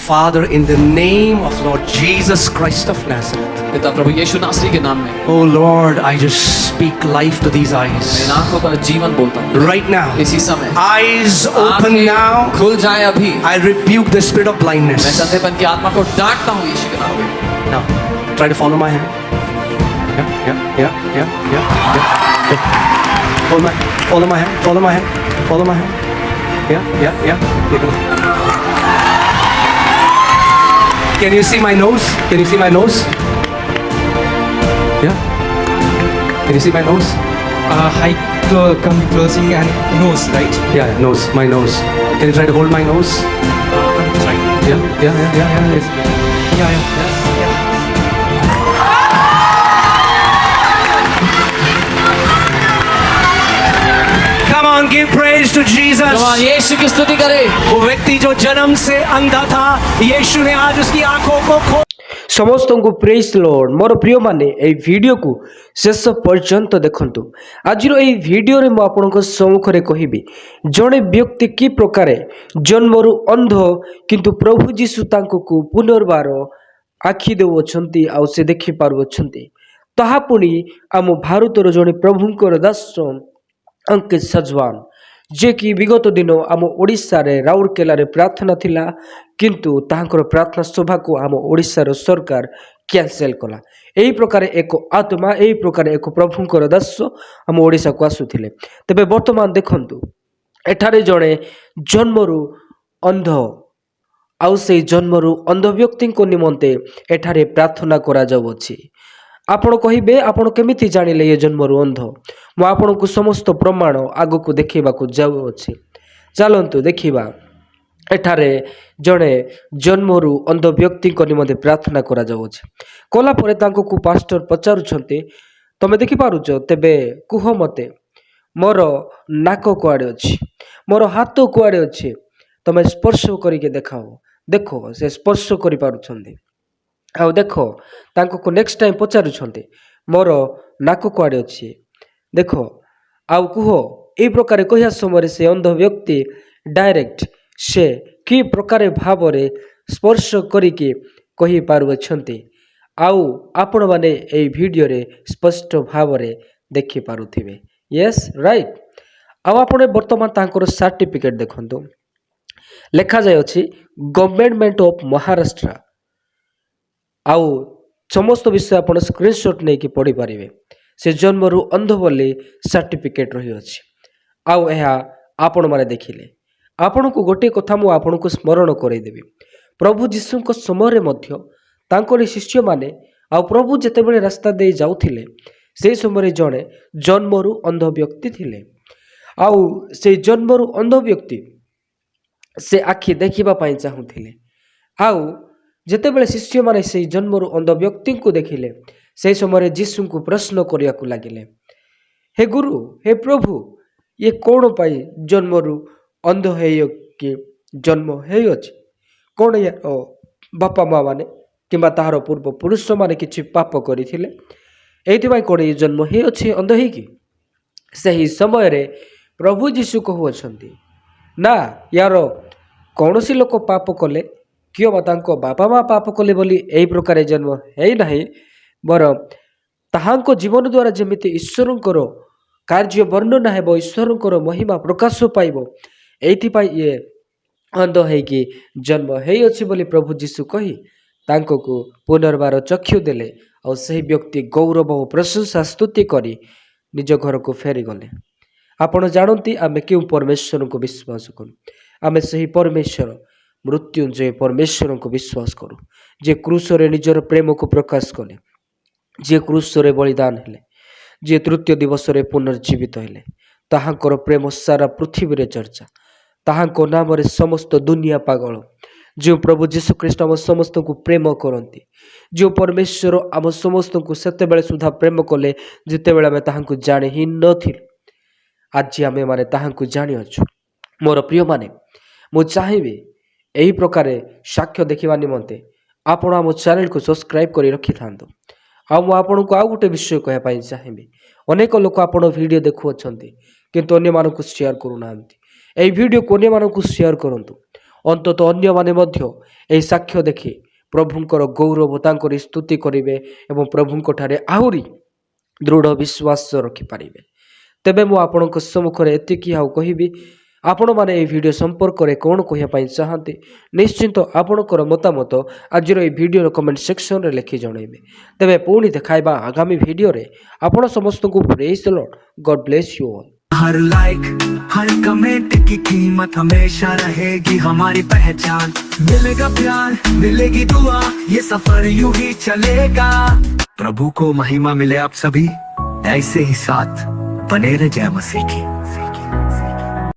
Father, in the name of Lord Jesus Christ of Nazareth. पिता प्रभु यीशु नासरी के नाम में Oh Lord, I just speak life to these in eyes. आंखों पर जीवन बोलता हूँ Right now, इसी समय eyes open आंखें now. खुल जाए अभी। I rebuke the spirit of मैं blindness. संदेहपन की आत्मा को डांटता हूँ यीशु के नाम में। Now, try to follow my hand. Yeah. Follow my hand. Follow my hand. Follow my hand. Yeah. You go. Can you see my nose? Can you see my nose? Yeah. Can you see my nose? Height come closing and nose, right? Yeah, nose. My nose. Can you try to hold my nose? I'm trying. Yeah. Yes. Yeah. Come on, give praise to Jesus. जवान यीशु की स्तुति करे। वो व्यक्ति जो जन्म से अंधा था, यीशु ने आज उसकी आंखों को खोल। ସମସ୍ତଙ୍କୁ ପ୍ରେଜ୍ ଲର୍ଡ। ମୋର ପ୍ରିୟମାନେ ଏହି ଭିଡ଼ିଓକୁ ଶେଷ ପର୍ଯ୍ୟନ୍ତ ଦେଖନ୍ତୁ। ଆଜିର ଏହି ଭିଡ଼ିଓରେ ମୁଁ ଆପଣଙ୍କ ସମ୍ମୁଖରେ କହିବି ଜଣେ ବ୍ୟକ୍ତି କି ପ୍ରକାରେ ଜନ୍ମରୁ ଅନ୍ଧ କିନ୍ତୁ ପ୍ରଭୁ ଯୀଶୁ ତାଙ୍କୁ ପୁନର୍ବାର ଆଖି ଦେଉଅଛନ୍ତି ଆଉ ସେ ଦେଖିପାରୁଅଛନ୍ତି। ତାହା ପୁଣି ଆମ ଭାରତର ଜଣେ ପ୍ରଭୁଙ୍କର ଦାସ अंकित सजवान जे कि विगत दिन आम ओडिशारे राउरकेलारे प्रार्थना थिला किंतु ताहांकर प्रार्थना सभा को आम ओडिशार सरकार कैंसल कला। एही प्रकार एक आत्मा एही प्रकार एक प्रभुंकर दास आम ओडिशा को आसुथिले। तेबे वर्तमान देखंतु एठारे जणे जन्मरु अंध आउ से जन्मरु अंध व्यक्ति निमंते एठारे प्रार्थना करा जाउछि। आपण कहिबे आपण केमिति जानिले ये जन्मरु अंध? मु आपणको समस्त प्रमाण आगको देखिबाकू जाउछि। चलंतु देखिबा एठारे जणे जन्मरु अंध व्यक्ति निमंते प्रार्थना करा जाउछि। कला परे तांको को पास्टर पचारुछंती तमे देखि पारुछ तेबे कुह मते मोर नाक कुआडे अछि, मोर हाथ कुआडे अछि, तमे स्पर्श करिके देखाओ। देखो से स्पर्श करि पारुछंती। आउ देखो तांको को नेक्स्ट टाइम पचारुछंती मोर नाक कुआडे अछि, देखो आउ कुह। एई प्रकार कहिया समय से अंध व्यक्ति डायरेक्ट से कि प्रकार भावरे स्पर्श करिके कहि पारुछंती। आउ आपण माने एई वीडियो रे स्पष्ट भावरे देखि पारुथिबे। Yes right. आउ आपण वर्तमान तांकर सर्टिफिकेट देखंतु लेखा जाय अछि गवर्नमेंट ऑफ महाराष्ट्र। आउ समस्त विषय आपण स्क्रीनशॉट नहीं कि पढ़ी पारिबे। से जन्मरु अंध बोली सर्टिफिकेट रही अछि। आउ एहा आपण माने देखिले आपण को गोटे कथा मु आपण को स्मरण करई देबी। प्रभु जीशु को समय रे मध्य तांकर शिष्य माने आउ प्रभु जेतेबेले रास्ता दे जाउथिले से समय जणे जन्मरु अंध व्यक्ति थिले। आउ से जन्मरु अंध व्यक्ति से आखि देखिबा पई चाहुथिले। आउ जेतेबेले शिष्य माने से जन्मरु अंध व्यक्ति को देखिले से समय जीशु को प्रश्न करिया को लागिले, हे गुरु हे प्रभु ये कौन पाई जन्मरु अंध है कि जन्म है अछि? कौन यार बापा माँ माने किंबा ताहार पूर्व पुरुष माने किछि पाप करिथिले एइथिबाई कोन ये जन्म है अछि अंध है कि? सही समय रे प्रभु जीशु कहउछंती ना यार कौनसी लोक पाप कले कियो तांको बापा माँ पाप कले बोली एई प्रकार जन्म है नहीं, बर ताहांको जीवन द्वारा जेमिति ईश्वरंकर कार्य वर्णना हेबो, ईश्वरंकर महिमा प्रकाश पाइबो एइथिपाई ये अंध है कि जन्म है अछि बोली प्रभु जीशु कही तांको को पुनर्बार चक्षु देले। और सही व्यक्ति गौरव और प्रशंसा स्तुति करी निज घर को फेरी गले। आपण जानती आमे क्यों परमेश्वर को विश्वास करूँ? आमे सही परमेश्वर मृत्युंजय परमेश्वर को विश्वास करूँ जे क्रूसरे निजर प्रेम को प्रकाश कले, जे क्रूसरे बलिदान हेले, जे तृतीय दिवस रे पुनर्जीवित हेले। ताहांकर प्रेम सारा पृथ्वी रे चर्चा, ताहांको नाम रे समस्त दुनिया पागल। जो प्रभु जीशु ख्रीस्ट आम समस्त को प्रेम करती, जो परमेश्वर आम समस्त को सेतेबेले सुधा प्रेम कले जितेबेले आमे ताहांको जानि ही नथिलु। आज आमे माने ताहांको जानि अछु। मोर प्रिय माने मु चाहिबी एही प्रकारे साक्ष्य देखिबा निमंते आपण आम चैनल को सब्सक्राइब करी रखि थांतो। आ मु आपण को आ गोटे विषय कहया पई चाहिबी अनेक लोक आपण वीडियो देखु अछंती किंतु अन्य मानकु शेयर करू नांती। एही वीडियो को अन्य मानकु शेयर करंतु। ଅନ୍ତତଃ ଅନ୍ୟମାନେ ମଧ୍ୟ ଏହି ସାକ୍ଷ୍ୟ ଦେଖି ପ୍ରଭୁଙ୍କର ଗୌରବ ତାଙ୍କରି ସ୍ତୁତି କରିବେ ଏବଂ ପ୍ରଭୁଙ୍କ ଠାରେ ଆହୁରି ଦୃଢ଼ ବିଶ୍ୱାସ ରଖିପାରିବେ। ତେବେ ମୁଁ ଆପଣଙ୍କ ସମ୍ମୁଖରେ ଏତିକି ଆଉ କହିବି, ଆପଣମାନେ ଏହି ଭିଡ଼ିଓ ସମ୍ପର୍କରେ କ'ଣ କହିବା ପାଇଁ ଚାହାନ୍ତି ନିଶ୍ଚିନ୍ତ ଆପଣଙ୍କର ମତାମତ ଆଜିର ଏହି ଭିଡ଼ିଓର କମେଣ୍ଟ ସେକ୍ସନରେ ଲେଖି ଜଣାଇବେ। ତେବେ ପୁଣି ଦେଖାଇବା ଆଗାମୀ ଭିଡ଼ିଓରେ। ଆପଣ ସମସ୍ତଙ୍କୁ praise the Lord. God bless you all. हर लाइक हर कमेंट की कीमत हमेशा रहेगी हमारी पहचान। मिलेगा प्यार मिलेगी दुआ, ये सफर यूं ही चलेगा। प्रभु को महिमा मिले आप सभी ऐसे ही साथ बने रहे। जय मसीह की।